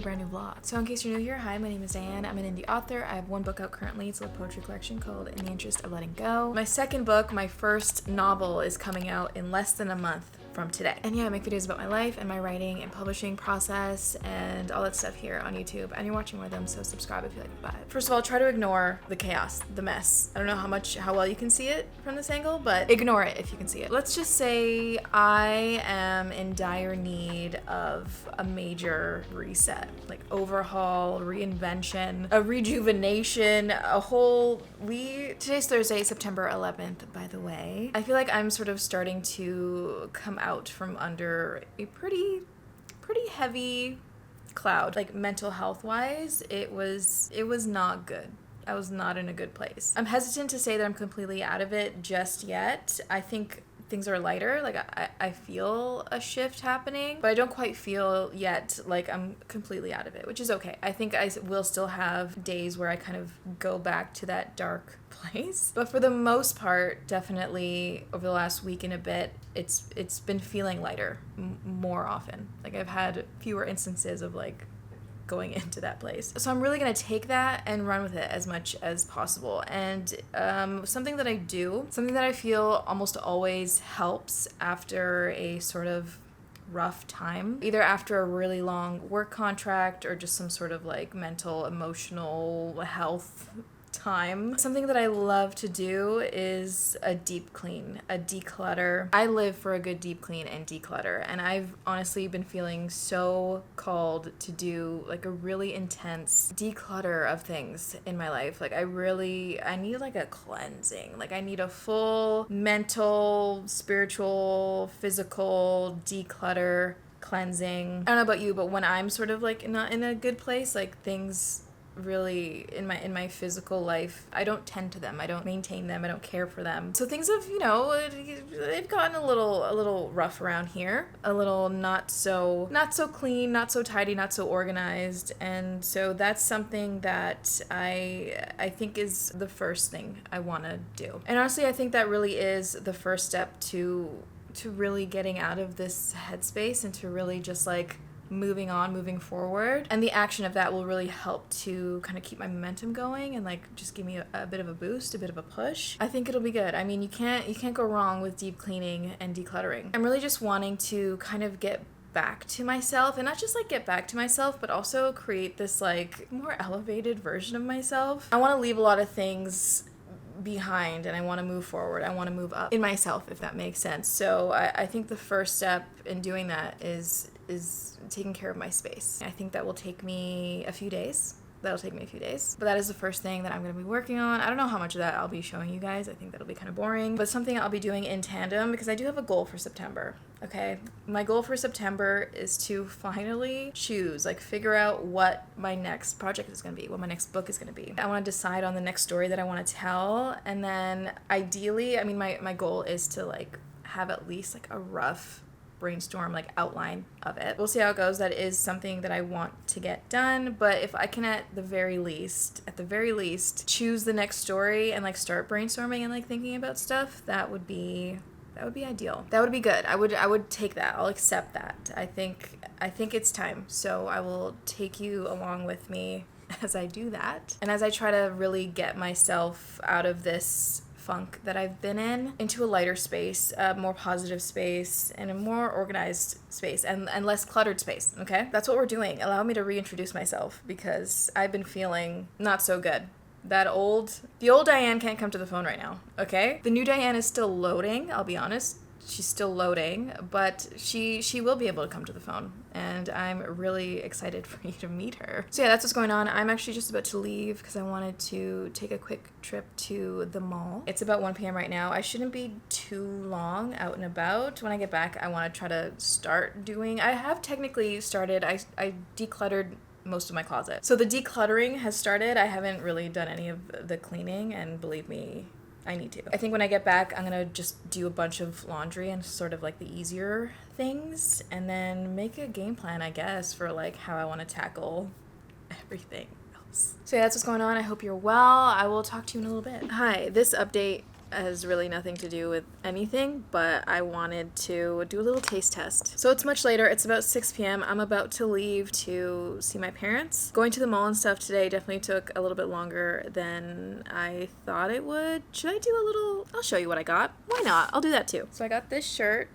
brand new vlog. So in case you're new here, hi, my name is Diane. I'm an indie author. I have one book out currently. It's a poetry collection called In the Interest of Letting Go. My second book, my first novel, is coming out in less than a month from today. And yeah, I make videos about my life and my writing and publishing process and all that stuff here on YouTube. And you're watching one of them, so subscribe if you like the vibe. First of all, try to ignore the chaos, the mess. I don't know how well you can see it from this angle, but ignore it if you can see it. Let's just say I am in dire need of a major reset, like overhaul, reinvention, a rejuvenation, today's Thursday, September 11th, by the way. I feel like I'm sort of starting to come out from under a pretty heavy cloud. Like mental health wise, it was not good. I was not in a good place. I'm hesitant to say that I'm completely out of it just yet. I think things are lighter. Like I feel a shift happening, but I don't quite feel yet like I'm completely out of it, which is okay. I think I will still have days where I kind of go back to that dark place. But for the most part, definitely over the last week and a bit, it's been feeling lighter more often. Like I've had fewer instances of like going into that place. So I'm really going to take that and run with it as much as possible. And something that I feel almost always helps after a sort of rough time, either after a really long work contract or just some sort of like mental, emotional health time. Something that I love to do is a deep clean, a declutter. I live for a good deep clean and declutter, and I've honestly been feeling so called to do like a really intense declutter of things in my life. Like I need like a cleansing. Like I need a full mental, spiritual, physical declutter, cleansing. I don't know about you, but when I'm sort of like not in a good place, like things really in my physical life, I don't tend to them, I don't maintain them, I don't care for them. So things have, they've gotten a little rough around here, a little not so clean, not so tidy, not so organized. And so that's something that I think is the first thing I want to do. And honestly, I think that really is the first step to really getting out of this headspace and to really just like moving forward. And the action of that will really help to kind of keep my momentum going and like just give me a bit of a boost, a bit of a push. I think it'll be good. I mean, you can't go wrong with deep cleaning and decluttering. I'm really just wanting to kind of get back to myself, and not just like get back to myself, but also create this like more elevated version of myself. I want to leave a lot of things behind and I want to move forward. I want to move up in myself, if that makes sense. So I think the first step in doing that is taking care of my space. I think that will take me a few days. But that is the first thing that I'm going to be working on. I don't know how much of that I'll be showing you guys. I think that'll be kind of boring, but something I'll be doing in tandem because I do have a goal for September. Okay. My goal for September is to finally figure out what my next project is going to be, what my next book is going to be. I want to decide on the next story that I want to tell. And then ideally, I mean, my goal is to like have at least like a rough brainstorm like outline of it. We'll see how it goes. That is something that I want to get done, but if I can at the very least choose the next story and like start brainstorming and like thinking about stuff, that would be ideal. That would be good. I would take that. I'll accept that. I think it's time. So I will take you along with me as I do that and as I try to really get myself out of this funk that I've been in into a lighter space, a more positive space, and a more organized space and less cluttered space, okay? That's what we're doing. Allow me to reintroduce myself because I've been feeling not so good. The old Diane can't come to the phone right now, okay? The new Diane is still loading, I'll be honest. She's still loading, but she will be able to come to the phone, and I'm really excited for you to meet her. So yeah, that's what's going on. I'm actually just about to leave because I wanted to take a quick trip to the mall. It's about 1 p.m. right now. I shouldn't be too long out and about. When I get back, I want to try to start doing... I have technically started... I decluttered most of my closet. So the decluttering has started. I haven't really done any of the cleaning, and believe me, I need to. I think when I get back, I'm gonna just do a bunch of laundry and sort of like the easier things, and then make a game plan, I guess, for like how I want to tackle everything else. So yeah, that's what's going on. I hope you're well. I will talk to you in a little bit. Hi, this update has really nothing to do with anything, but I wanted to do a little taste test. So it's much later. It's about 6 p.m. I'm about to leave to see my parents. Going to the mall and stuff today definitely took a little bit longer than I thought it would. Should I do a little... I'll show you what I got. Why not? I'll do that too. So I got this shirt.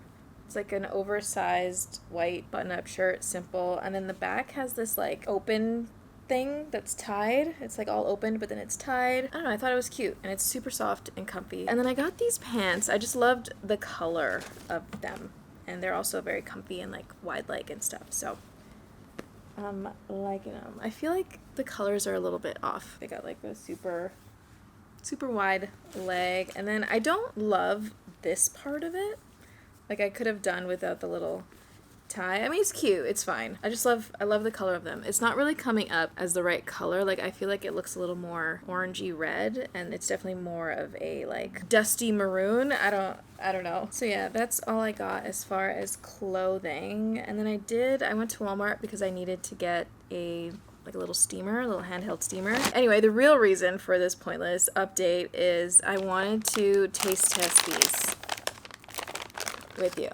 It's like an oversized white button-up shirt, simple. And then the back has this like open thing that's tied. It's like all open, but then it's tied. I don't know, I thought it was cute, and it's super soft and comfy. And then I got these pants. I just loved the color of them, and they're also very comfy and like wide leg and stuff, so I'm liking them. I feel like the colors are a little bit off. They got like a super wide leg, and then I don't love this part of it. Like I could have done without the little tie. I mean, it's cute. It's fine. I love the color of them. It's not really coming up as the right color. Like, I feel like it looks a little more orangey red, and it's definitely more of a, like, dusty maroon. I don't know. So, yeah, that's all I got as far as clothing. And then I went to Walmart because I needed to get a little steamer, a little handheld steamer. Anyway, the real reason for this pointless update is I wanted to taste test these with you.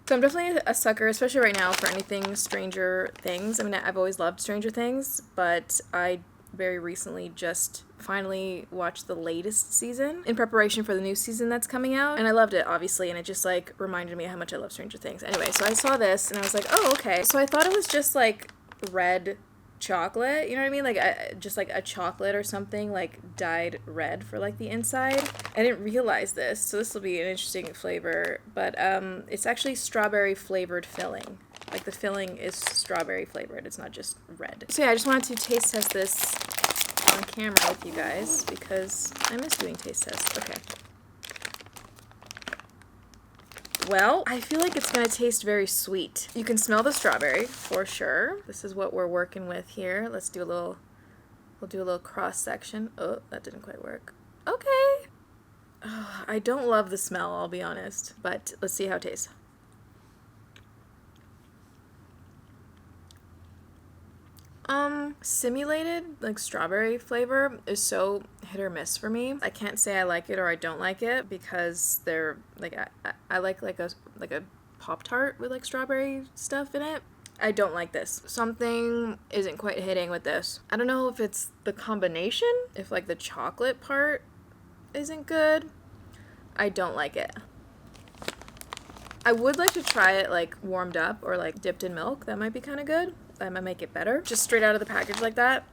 So I'm definitely a sucker, especially right now, for anything Stranger Things. I mean, I've always loved Stranger Things, but I very recently just finally watched the latest season in preparation for the new season that's coming out. And I loved it, obviously, and it just, like, reminded me how much I love Stranger Things. Anyway, so I saw this, and I was like, oh, okay. So I thought it was just, like, red chocolate, you know what I mean? Like, just, like, a chocolate or something, like, dyed red for, like, the inside. I didn't realize this, so this will be an interesting flavor, but it's actually strawberry flavored filling. Like, the filling is strawberry flavored, it's not just red. So yeah, I just wanted to taste test this on camera with you guys because I miss doing taste tests. Okay. Well, I feel like it's gonna taste very sweet. You can smell the strawberry for sure. This is what we're working with here. Let's do we'll do a little cross section. Oh, that didn't quite work. Okay. Oh, I don't love the smell, I'll be honest, but let's see how it tastes. Simulated, like, strawberry flavor is so hit or miss for me. I can't say I like it or I don't like it because they're, like, I like a Pop-Tart with, like, strawberry stuff in it. I don't like this. Something isn't quite hitting with this. I don't know if it's the combination, if, like, the chocolate part isn't good. I don't like it. I would like to try it, like, warmed up or, like, dipped in milk. That might be kind of good. That might make it better. Just straight out of the package like that.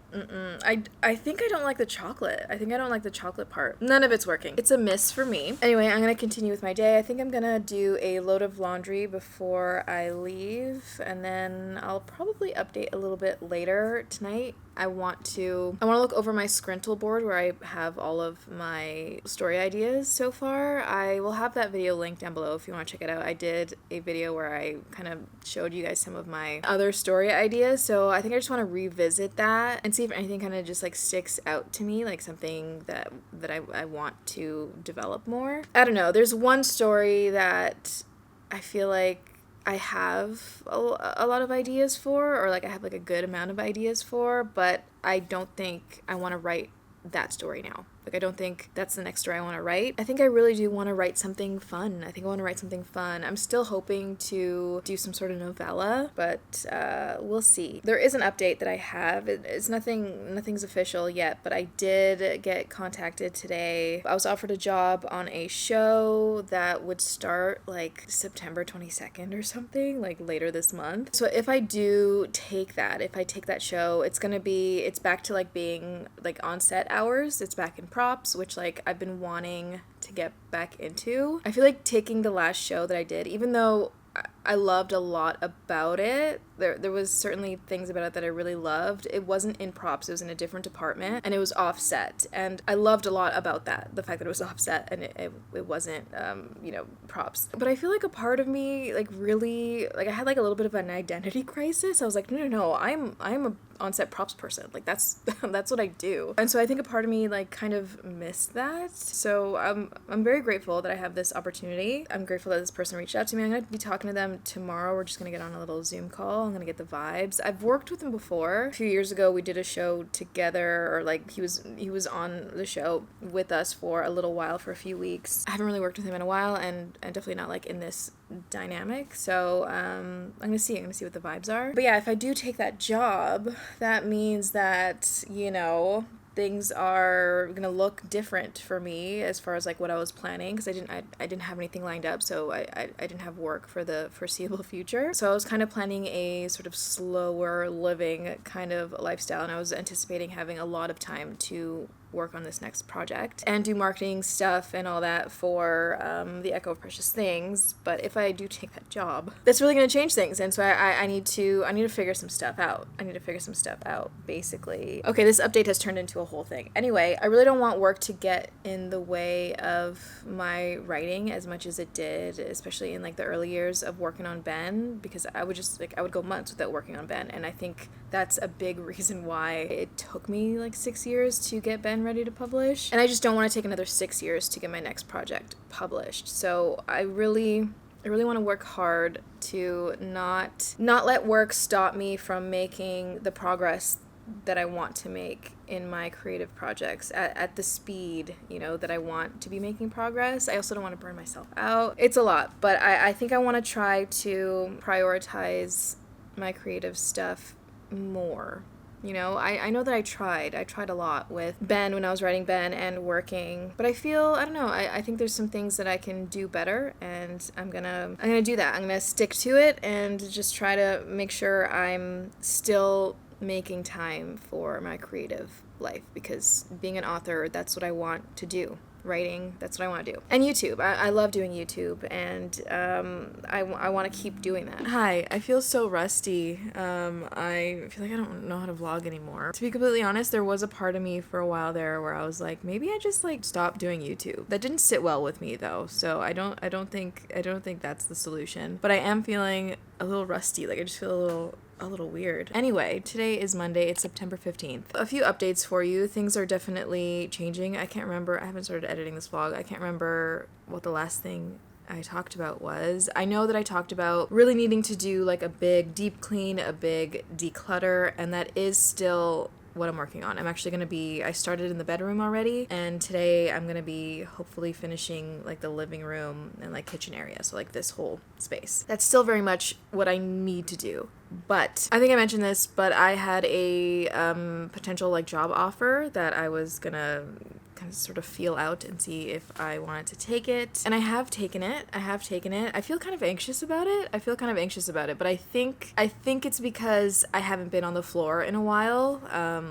I think I don't like the chocolate. I think I don't like the chocolate part. None of it's working. It's a miss for me. Anyway, I'm gonna continue with my day. I think I'm gonna do a load of laundry before I leave, and then I'll probably update a little bit later tonight. I want to look over my Scrintl board where I have all of my story ideas so far. I will have that video linked down below if you want to check it out. I did a video where I kind of showed you guys some of my other story ideas, so I think I just want to revisit that and see if anything kind of just, like, sticks out to me, like something that I want to develop more. I don't know. There's one story that I feel like I have a lot of ideas for, or, like, I have, like, a good amount of ideas for, but I don't think I want to write that story now. Like, I don't think that's the next story I want to write. I think I really do want to write something fun. I'm still hoping to do some sort of novella, but we'll see. There is an update that I have. It's nothing's official yet, but I did get contacted today. I was offered a job on a show that would start, like, September 22nd or something, like, later this month. So if I take that show, it's back to, like, being, like, on set hours. It's back in props, which, like, I've been wanting to get back into. I feel like taking the last show that I did, even though I loved a lot about it, there was certainly things about it that I really loved. It wasn't in props, it was in a different department, and it was offset, and I loved a lot about that, the fact that it was offset and it wasn't props. But I feel like a part of me, like, really, like, I had, like, a little bit of an identity crisis. I was like, no, I'm on-set props person. Like that's that's what I do. And so I think a part of me like kind of missed that. So I'm very grateful that I have this opportunity. I'm grateful that this person reached out to me. I'm going to be talking to them tomorrow. We're just going to get on a little Zoom call. I'm going to get the vibes. I've worked with him before. A few years ago we did a show together, or like he was on the show with us for a little while, for a few weeks. I haven't really worked with him in a while, and definitely not like in this dynamic. So I'm gonna see what the vibes are. But yeah, if I do take that job, that means that, you know, things are gonna look different for me as far as like what I was planning, because I didn't have anything lined up, so I didn't have work for the foreseeable future. So I was kind of planning a sort of slower living kind of lifestyle, and I was anticipating having a lot of time to work on this next project and do marketing stuff and all that for the Echo of Precious Things. But if I do take that job, that's really going to change things, and so I need to figure some stuff out. Basically. Okay, this update has turned into a whole thing. Anyway, I really don't want work to get in the way of my writing as much as it did, especially in like the early years of working on Ben, because I would go months without working on Ben, and I think that's a big reason why it took me like 6 years to get Ben ready to publish, and I just don't want to take another 6 years to get my next project published. So I really want to work hard to not let work stop me from making the progress that I want to make in my creative projects at the speed, you know, that I want to be making progress. I also don't want to burn myself out. It's a lot, but I think I want to try to prioritize my creative stuff more. You know, I know that I tried a lot with Ben when I was writing Ben and working, but I don't know, I think there's some things that I can do better, and I'm gonna do that. I'm gonna stick to it and just try to make sure I'm still making time for my creative life, because being an author, that's what I want to do. Writing, that's what I want to do. And YouTube, I love doing YouTube, and I want to keep doing that. Hi, I feel so rusty. I feel like I don't know how to vlog anymore. To be completely honest, there was a part of me for a while there where I was like, maybe I just like stop doing YouTube. That didn't sit well with me though, so I don't think that's the solution. But I am feeling a little rusty. Like I just feel a little weird. Anyway, today is Monday. It's September 15th. A few updates for you. Things are definitely changing. I can't remember. I haven't started editing this vlog. I can't remember what the last thing I talked about was. I know that I talked about really needing to do like a big deep clean, a big declutter, and that is still what I'm working on. I started in the bedroom already, and today I'm gonna be hopefully finishing like the living room and like kitchen area, so like this whole space. That's still very much what I need to do. But I think I mentioned this, but I had a potential like job offer that I was gonna kind of sort of feel out and see if I wanted to take it. And I have taken it. I feel kind of anxious about it. But I think it's because I haven't been on the floor in a while. I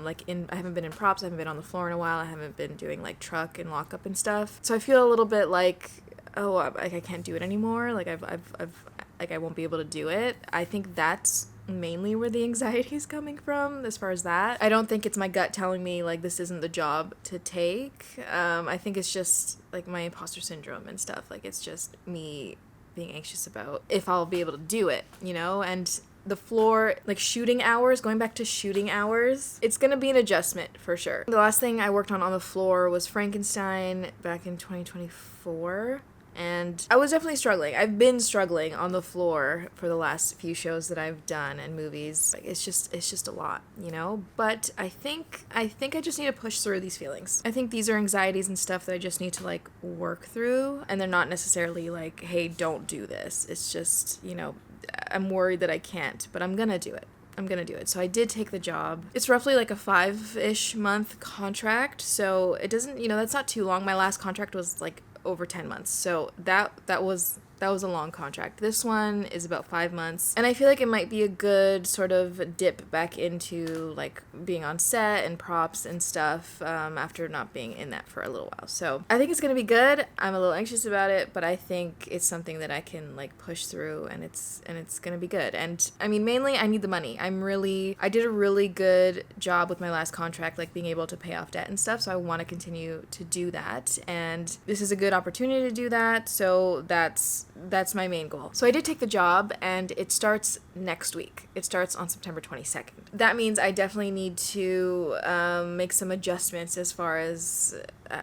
haven't been in props. I haven't been on the floor in a while. I haven't been doing like truck and lockup and stuff. So I feel a little bit like, oh, I can't do it anymore. Like I won't be able to do it. I think that's mainly where the anxiety is coming from as far as that. I don't think it's my gut telling me like this isn't the job to take. I think it's just like my imposter syndrome and stuff. Like it's just me being anxious about if I'll be able to do it, you know? And the floor, like going back to shooting hours, it's gonna be an adjustment for sure. The last thing I worked on the floor was Frankenstein back in 2024. And I was definitely struggling. I've been struggling on the floor for the last few shows that I've done and movies. Like it's just a lot, you know? But I think I just need to push through these feelings. I think these are anxieties and stuff that I just need to like work through, and they're not necessarily like, hey, don't do this. It's just, you know, I'm worried that I can't, but I'm gonna do it. So I did take the job. It's roughly like a 5-ish month contract, so it doesn't, you know, that's not too long. My last contract was like over 10 months. So that was a long contract. This one is about 5 months, and I feel like it might be a good sort of dip back into like being on set and props and stuff after not being in that for a little while. So I think it's gonna be good. I'm a little anxious about it, but I think it's something that I can like push through, and it's gonna be good. And I mean, mainly I need the money. I did a really good job with my last contract, like being able to pay off debt and stuff, so I want to continue to do that, and this is a good opportunity to do that. So that's that's my main goal. So I did take the job, and it starts next week. It starts on September 22nd. That means I definitely need to make some adjustments as far as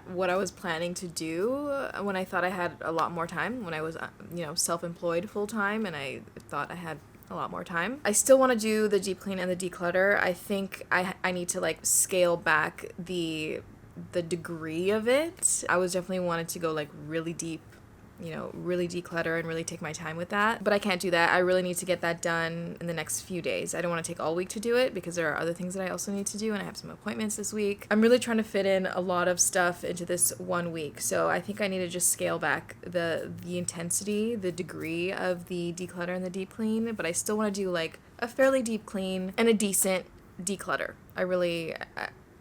what I was planning to do when I thought I had a lot more time, when I was, self-employed full-time, and I thought I had a lot more time. I still want to do the deep clean and the declutter. I think I need to like scale back the degree of it. I was definitely wanted to go like really deep, really declutter and really take my time with that. But I can't do that. I really need to get that done in the next few days. I don't want to take all week to do it because there are other things that I also need to do, and I have some appointments this week. I'm really trying to fit in a lot of stuff into this 1 week. So I think I need to just scale back the intensity, the degree of the declutter and the deep clean, but I still want to do like a fairly deep clean and a decent declutter.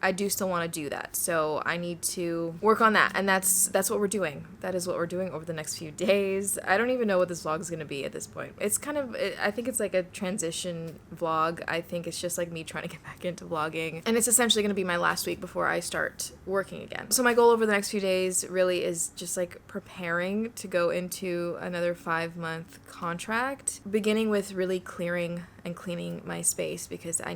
I do still want to do that. So I need to work on that. And that's what we're doing. That is what we're doing over the next few days. I don't even know what this vlog is going to be at this point. It's I think it's like a transition vlog. I think it's just like me trying to get back into vlogging. And it's essentially going to be my last week before I start working again. So my goal over the next few days really is just like preparing to go into another 5-month contract, beginning with really clearing and cleaning my space, because I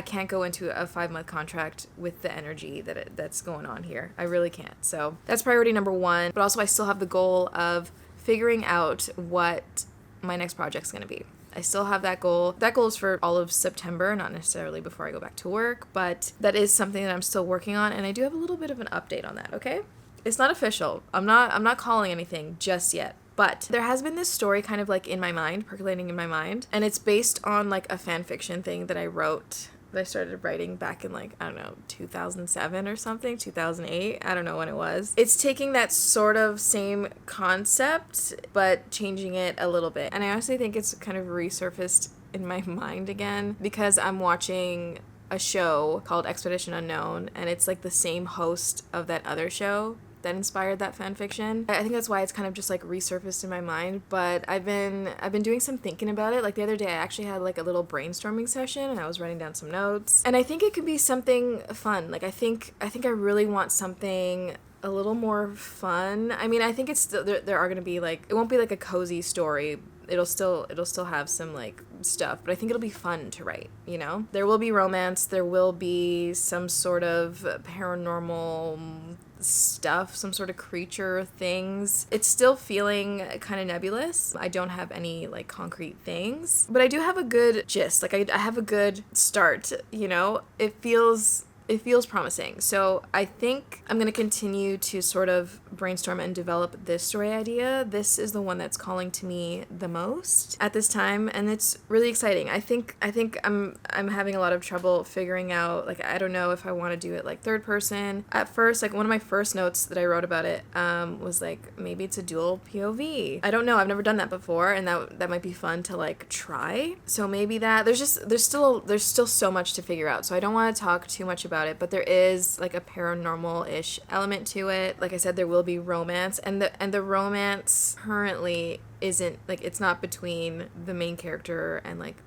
can't go into a 5-month contract with the energy that's going on here. I really can't. So that's priority number 1. But also I still have the goal of figuring out what my next project's going to be. I still have that goal. That goal is for all of September, not necessarily before I go back to work, but that is something that I'm still working on, and I do have a little bit of an update on that, okay? It's not official. I'm not calling anything just yet. But there has been this story kind of like in my mind, percolating in my mind, and it's based on like a fan fiction thing that I wrote, that I started writing back in like, I don't know, 2007 or something, 2008, I don't know when it was. It's taking that sort of same concept, but changing it a little bit. And I honestly think it's kind of resurfaced in my mind again, because I'm watching a show called Expedition Unknown, and it's like the same host of that other show that inspired that fan fiction. I think that's why it's kind of just like resurfaced in my mind, but I've been doing some thinking about it. Like the other day I actually had like a little brainstorming session, and I was writing down some notes, and I think it could be something fun. Like I think I really want something a little more fun. I mean, I think it's still, there are going to be like, it won't be like a cozy story. It'll still have some like stuff, but I think it'll be fun to write, There will be romance, there will be some sort of paranormal stuff, some sort of creature things. It's still feeling kind of nebulous. I don't have any like concrete things, but I do have a good gist. Like I have a good start, It feels promising. So I think I'm going to continue to sort of brainstorm and develop this story idea. This is the one that's calling to me the most at this time, and it's really exciting. I think I'm having a lot of trouble figuring out, like, I don't know if I want to do it like third person. At first, like one of my first notes that I wrote about it was like, maybe it's a dual POV. I don't know. I've never done that before, and that might be fun to like try. So maybe that there's still so much to figure out. So I don't want to talk too much about it, but there is like a paranormal-ish element to it. Like I said, there will be romance, and the romance currently isn't like, it's not between the main character and like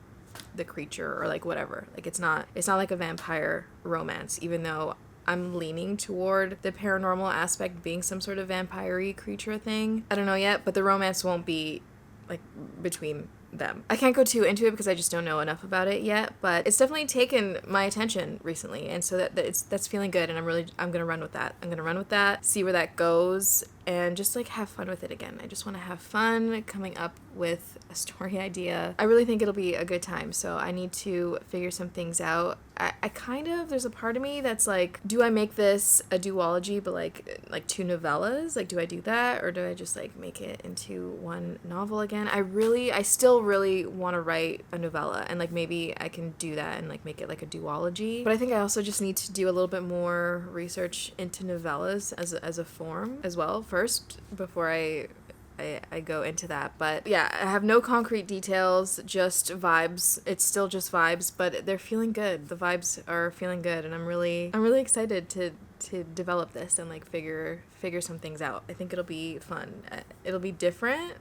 the creature or like whatever. Like it's not like a vampire romance, even though I'm leaning toward the paranormal aspect being some sort of vampire-y creature thing. I don't know yet, but the romance won't be like between them. I can't go too into it because I just don't know enough about it yet, but it's definitely taken my attention recently, and so that's feeling good, and I'm gonna run with that, see where that goes, and just like have fun with it again. I just want to have fun coming up with a story idea. I really think it'll be a good time, so I need to figure some things out. There's a part of me that's like, do I make this a duology but like 2 novellas? Like, do I do that, or do I just like make it into one novel again? I still really want to write a novella, and like maybe I can do that and like make it like a duology. But I think I also just need to do a little bit more research into novellas as a form as well first before I go into that. But yeah, I have no concrete details, just vibes. It's still just vibes, but they're feeling good. The vibes are feeling good, and I'm really excited to develop this and like figure some things out. I think it'll be fun. It'll be different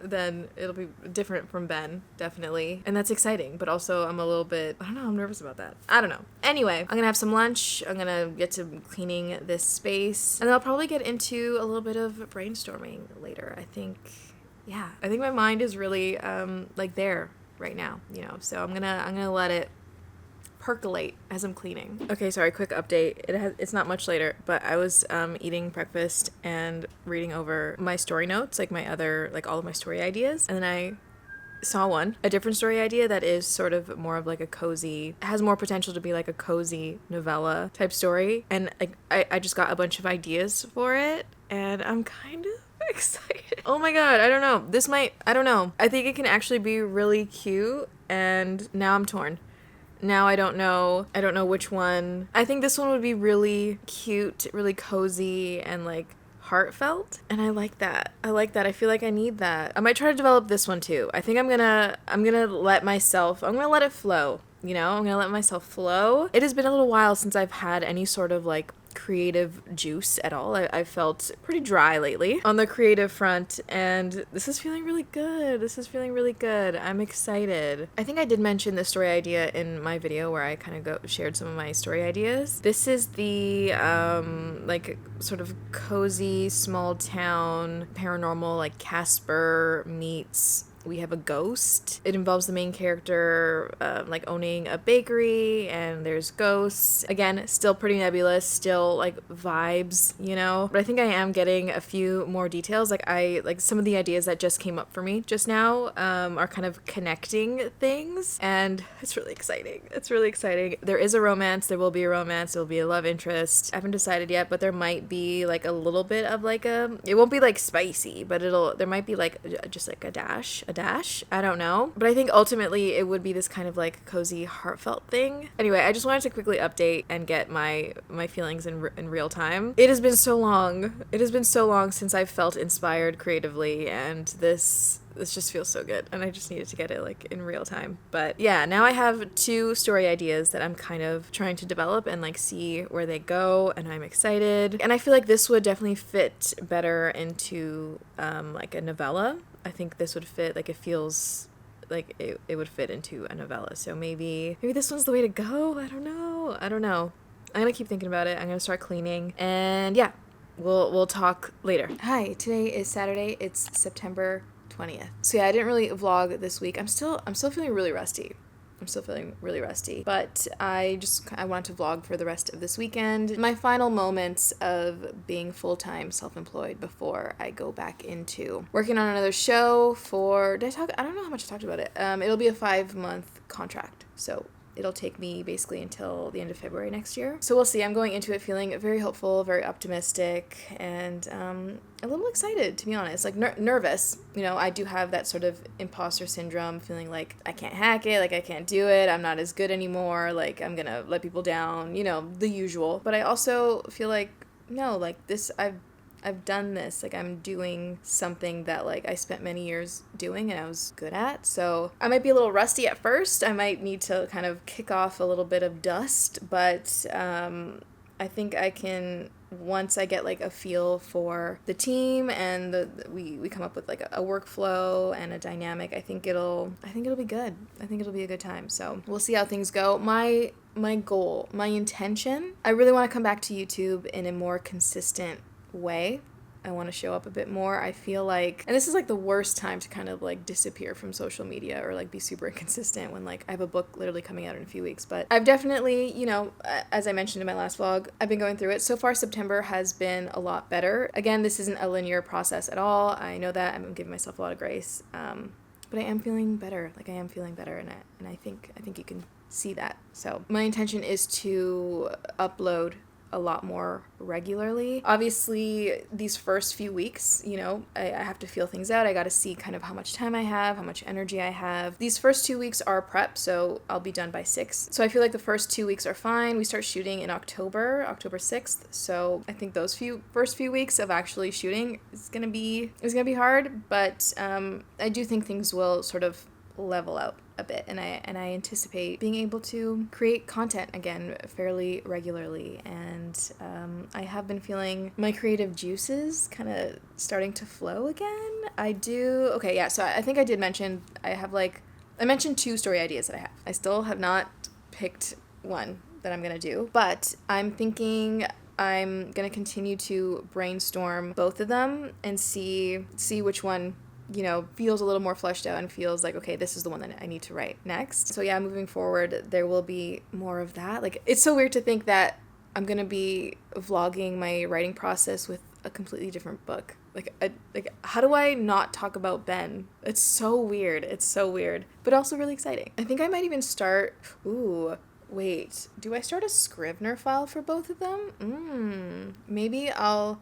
from Ben, definitely, and that's exciting, but also I'm a little bit, I don't know, I'm nervous about that. I don't know. Anyway, I'm gonna have some lunch, I'm gonna get to cleaning this space, and then I'll probably get into a little bit of brainstorming later. I think yeah, I think my mind is really like there right now, you know, so I'm gonna let it percolate as I'm cleaning. Okay, sorry, quick update. It's not much later, but I was eating breakfast and reading over my story notes, like all of my story ideas, and then I saw a different story idea that is sort of more of like a cozy, has more potential to be like a cozy novella type story, and I just got a bunch of ideas for it, and I'm kind of excited. Oh my god, I don't know. I don't know. I think it can actually be really cute, and now I'm torn. Now I don't know which one. I think this one would be really cute, really cozy, and like heartfelt, and I like that. I feel like I need that. I might try to develop this one too. I think I'm gonna let it flow, you know? I'm gonna let myself flow. It has been a little while since I've had any sort of like creative juice at all. I felt pretty dry lately on the creative front, and this is feeling really good. I'm excited. I think I did mention this story idea in my video where I kind of shared some of my story ideas. This is the like sort of cozy small town paranormal, like Casper meets We Have a Ghost. It involves the main character like owning a bakery, and there's ghosts. Again, still pretty nebulous, still like vibes, you know? But I think I am getting a few more details. Like some of the ideas that just came up for me just now are kind of connecting things, and it's really exciting. There is a romance, there will be a romance, there will be a love interest. I haven't decided yet, but there might be like a little bit of like it won't be like spicy, but there might be like just like a dash. I don't know. But I think ultimately it would be this kind of like cozy, heartfelt thing. Anyway, I just wanted to quickly update and get my feelings in real time. It has been so long since I've felt inspired creatively, and this just feels so good, and I just needed to get it like in real time. But yeah, now I have 2 story ideas that I'm kind of trying to develop and like see where they go, and I'm excited. And I feel like this would definitely fit better into like a novella. I think this would fit, like it feels like it would fit into a novella. So maybe this one's the way to go. I don't know. I'm gonna keep thinking about it. I'm gonna start cleaning, and yeah, we'll talk later. Hi, today is Saturday. It's September 20th. So yeah, I didn't really vlog this week. I'm still feeling really rusty. But I wanted to vlog for the rest of this weekend. My final moments of being full-time self-employed before I go back into working on another show I don't know how much I talked about it. It'll be a 5-month contract. So it'll take me basically until the end of February next year. So we'll see. I'm going into it feeling very hopeful, very optimistic, and a little excited, to be honest. Like nervous. You know, I do have that sort of imposter syndrome, feeling like I can't hack it, like I can't do it, I'm not as good anymore, like I'm gonna let people down, you know, the usual. But I also feel like, no, like this, I've done this, like I'm doing something that like I spent many years doing and I was good at. So I might be a little rusty at first. I might need to kind of kick off a little bit of dust, but I think I can, once I get like a feel for the team and we come up with like a workflow and a dynamic, I think it'll be good. I think it'll be a good time. So we'll see how things go. My goal, my intention, I really want to come back to YouTube in a more consistent way. I want to show up a bit more. I feel like, and this is like the worst time to kind of like disappear from social media or like be super inconsistent when like I have a book literally coming out in a few weeks. But I've definitely, you know, as I mentioned in my last vlog, I've been going through it. So far, September has been a lot better. Again, this isn't a linear process at all. I know that. I'm giving myself a lot of grace. But I am feeling better. Like I am feeling better, and I think you can see that. So my intention is to upload a lot more regularly. Obviously, these first few weeks, you know, I have to feel things out. I got to see kind of how much time I have, how much energy I have. These first 2 weeks are prep, so I'll be done by 6. So I feel like the first 2 weeks are fine. We start shooting in October 6th. So I think those first few weeks of actually shooting is gonna be hard, but I do think things will sort of level out a bit, and I anticipate being able to create content again fairly regularly, and I have been feeling my creative juices kind of starting to flow again. So I think I did mention I mentioned 2 story ideas that I have. I still have not picked one that I'm gonna do, but I'm thinking I'm gonna continue to brainstorm both of them and see which one you know, feels a little more fleshed out and feels like, okay, this is the one that I need to write next. So yeah, moving forward, there will be more of that. Like, it's so weird to think that I'm gonna be vlogging my writing process with a completely different book. Like, how do I not talk about Ben? It's so weird. It's so weird, but also really exciting. I think I might even start, wait, do I start a Scrivener file for both of them? Maybe I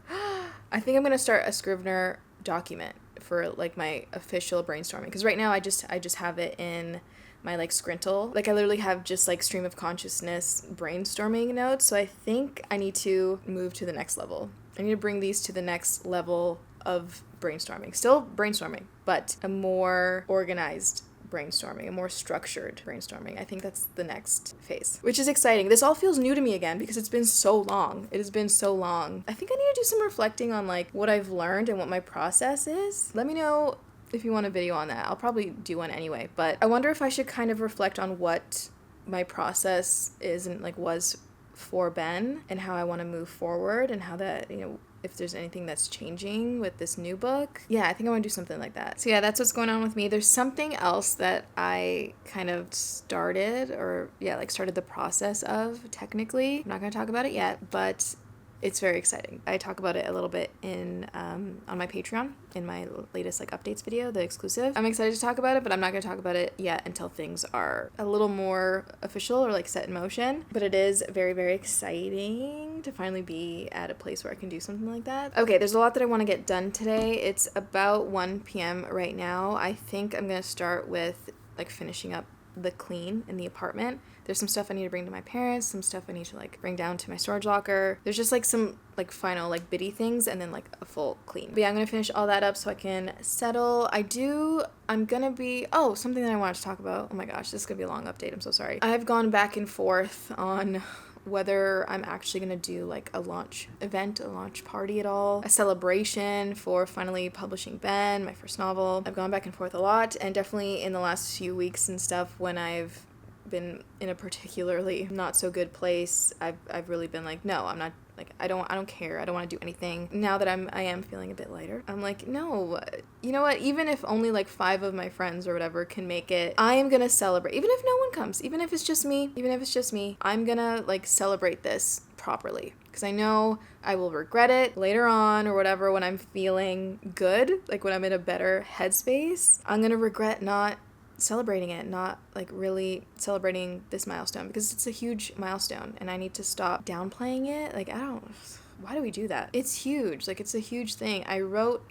think I'm gonna start a Scrivener document for like my official brainstorming, because right now I just have it in my like Scrintl. Like, I literally have just like stream of consciousness brainstorming notes. So I think I need to move to the next level. I need to bring these to the next level of brainstorming. Still brainstorming, but a more organized brainstorming, a more structured brainstorming. I think that's the next phase, which is exciting. This all feels new to me again because it's been so long. It has been so long. I think I need to do some reflecting on like what I've learned and what my process is. Let me know if you want a video on that. I'll probably do one anyway, but I wonder if I should kind of reflect on what my process is and like was for Ben and how I want to move forward and how that, you know, if there's anything that's changing with this new book. Yeah, I think I want to do something like that. So yeah, that's what's going on with me. There's something else that I kind of started the process of technically. I'm not going to talk about it yet, but it's very exciting. I talk about it a little bit in on my Patreon in my latest like updates video, the exclusive. I'm excited to talk about it, but I'm not going to talk about it yet until things are a little more official or like set in motion. But it is very, very exciting to finally be at a place where I can do something like that. Okay, there's a lot that I want to get done today. It's about 1 p.m. right now. I think I'm going to start with like finishing up the clean in the apartment. There's some stuff I need to bring to my parents, some stuff I need to like bring down to my storage locker. There's just like some like final like bitty things and then like a full clean. But yeah, I'm gonna finish all that up so I can settle. I'm gonna be, something that I wanted to talk about. Oh my gosh, this is gonna be a long update. I'm so sorry. I've gone back and forth on whether I'm actually gonna do like a launch event, a launch party at all, a celebration for finally publishing Ben, my first novel. I've gone back and forth a lot, and definitely in the last few weeks and stuff when I've been in a particularly not so good place, I've really been like, no, I'm not, like, I don't care, I don't want to do anything. Now that I am feeling a bit lighter, I'm like, no, you know what, even if only like 5 of my friends or whatever can make it, I am gonna celebrate. Even if no one comes, even if it's just me, I'm gonna like celebrate this properly, because I know I will regret it later on or whatever when I'm feeling good, like when I'm in a better headspace. I'm gonna regret not celebrating it, not like really celebrating this milestone, because it's a huge milestone and I need to stop downplaying it. Like, why do we do that? It's huge. Like, it's a huge thing. I wrote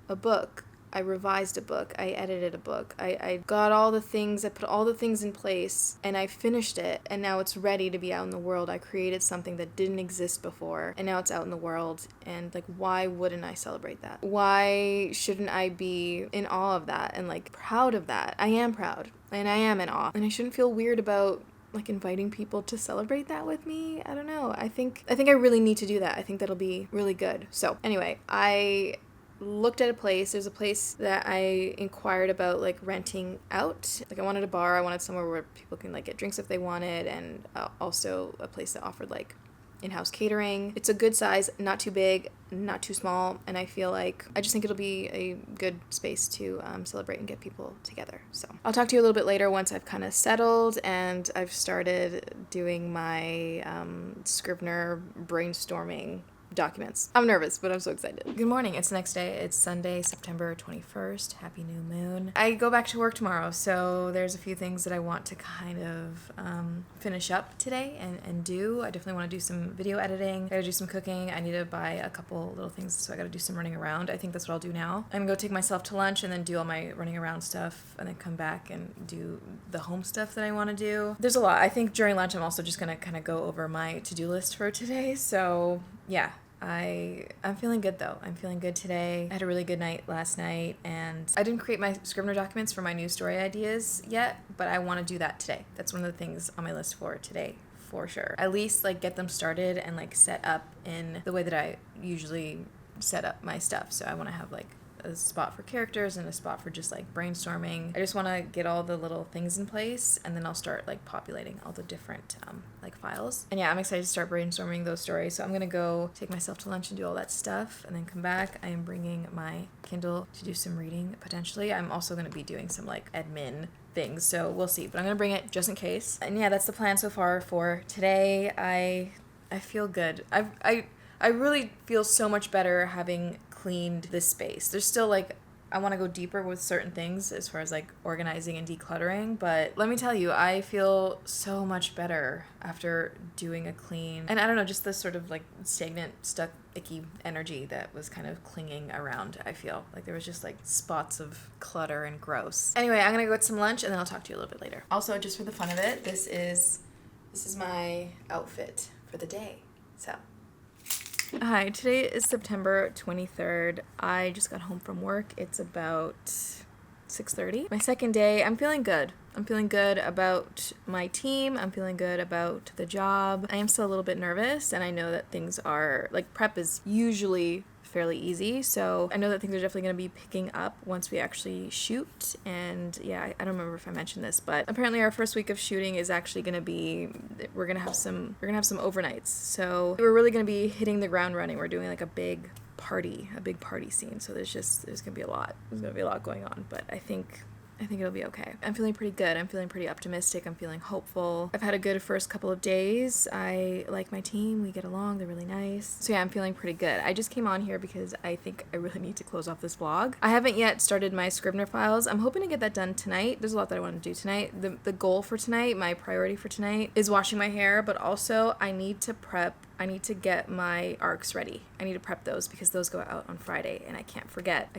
a book. I revised a book. I edited a book. I got all the things, I put all the things in place, and I finished it, and now it's ready to be out in the world. I created something that didn't exist before, and now it's out in the world, and like, why wouldn't I celebrate that? Why shouldn't I be in awe of that and like proud of that? I am proud, and I am in awe, and I shouldn't feel weird about like inviting people to celebrate that with me. I don't know. I think I really need to do that. I think that'll be really good. So anyway, I looked at a place. There's a place that I inquired about like renting out. Like, I wanted a bar. I wanted somewhere where people can like get drinks if they wanted, and also a place that offered like in-house catering. It's a good size, not too big, not too small, and I just think it'll be a good space to celebrate and get people together. So I'll talk to you a little bit later once I've kind of settled and I've started doing my Scrivener brainstorming documents. I'm nervous, but I'm so excited. Good morning. It's the next day. It's Sunday, September 21st. Happy new moon. I go back to work tomorrow, so there's a few things that I want to kind of finish up today and do. I definitely want to do some video editing. I gotta do some cooking. I need to buy a couple little things, so I gotta do some running around. I think that's what I'll do now. I'm gonna go take myself to lunch and then do all my running around stuff, and then come back and do the home stuff that I want to do. There's a lot. I think during lunch I'm also just gonna kind of go over my to-do list for today, so yeah. I'm feeling good though. I'm feeling good today. I had a really good night last night, and I didn't create my Scrivener documents for my new story ideas yet, but I want to do that today. That's one of the things on my list for today, for sure. At least like get them started and like set up in the way that I usually set up my stuff. So I want to have like a spot for characters and a spot for just like brainstorming. I just want to get all the little things in place, and then I'll start like populating all the different like files. And yeah, I'm excited to start brainstorming those stories. So I'm gonna go take myself to lunch and do all that stuff, and then come back. I am bringing my Kindle to do some reading potentially. I'm also gonna be doing some like admin things, so we'll see, but I'm gonna bring it just in case. And yeah, that's the plan so far for today. I feel good. I really feel so much better having cleaned this space. There's still like, I want to go deeper with certain things as far as like organizing and decluttering, but let me tell you, I feel so much better after doing a clean. And I don't know, just this sort of like stagnant, stuck, icky energy that was kind of clinging around. I feel like there was just like spots of clutter and gross. Anyway, I'm gonna go get some lunch and then I'll talk to you a little bit later. Also, just for the fun of it, this is my outfit for the day. So hi, today is September 23rd. I just got home from work. It's about 6:30. My second day. I'm feeling good. I'm feeling good about my team. I'm feeling good about the job. I am still a little bit nervous, and I know that things are, like, prep is usually fairly easy, so I know that things are definitely going to be picking up once we actually shoot. And yeah, I don't remember if I mentioned this, but apparently our first week of shooting is actually going to be, we're going to have some overnights, so we're really going to be hitting the ground running. We're doing like a big party scene, so there's going to be a lot going on, but I think it'll be okay. I'm feeling pretty good. I'm feeling pretty optimistic. I'm feeling hopeful. I've had a good first couple of days. I like my team. We get along. They're really nice. So yeah, I'm feeling pretty good. I just came on here because I think I really need to close off this vlog. I haven't yet started my Scrivener files. I'm hoping to get that done tonight. There's a lot that I want to do tonight. The goal for tonight, my priority for tonight, is washing my hair, but also I need to get my arcs ready. I need to prep those because those go out on Friday and I can't forget.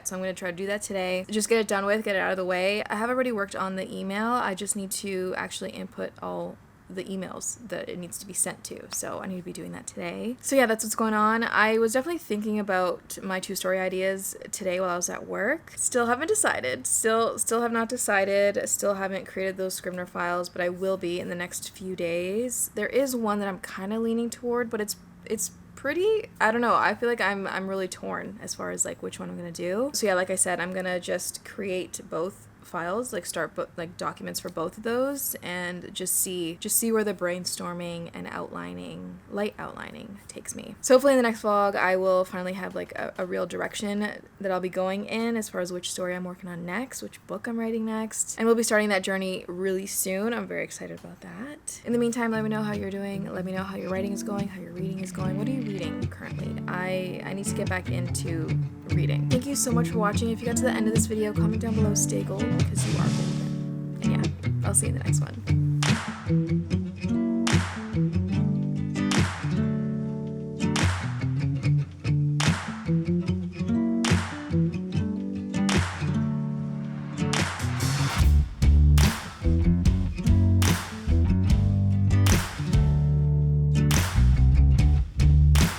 So I'm going to try to do that today. Just get it done with, get it out of the way. I have already worked on the email. I just need to actually input all the emails that it needs to be sent to. So I need to be doing that today. So yeah, that's what's going on. I was definitely thinking about my 2-story ideas today while I was at work. Still haven't decided. Still have not decided. Still haven't created those Scrivener files, but I will be in the next few days. There is one that I'm kind of leaning toward, but it's pretty, I don't know, I feel like I'm really torn as far as like which one I'm gonna do. So yeah, like I said, I'm gonna just create both files, like start like documents for both of those, and just see where the brainstorming and light outlining takes me. So hopefully in the next vlog I will finally have like a real direction that I'll be going in as far as which story I'm working on next, which book I'm writing next, and we'll be starting that journey really soon. I'm very excited about that. In the meantime, let me know how you're doing. Let me know how your writing is going, how your reading is going. What are you reading currently? I need to get back into reading. Thank you so much for watching. If you got to the end of this video, comment down below, stay gold, because you are golden. And yeah, I'll see you in the next one.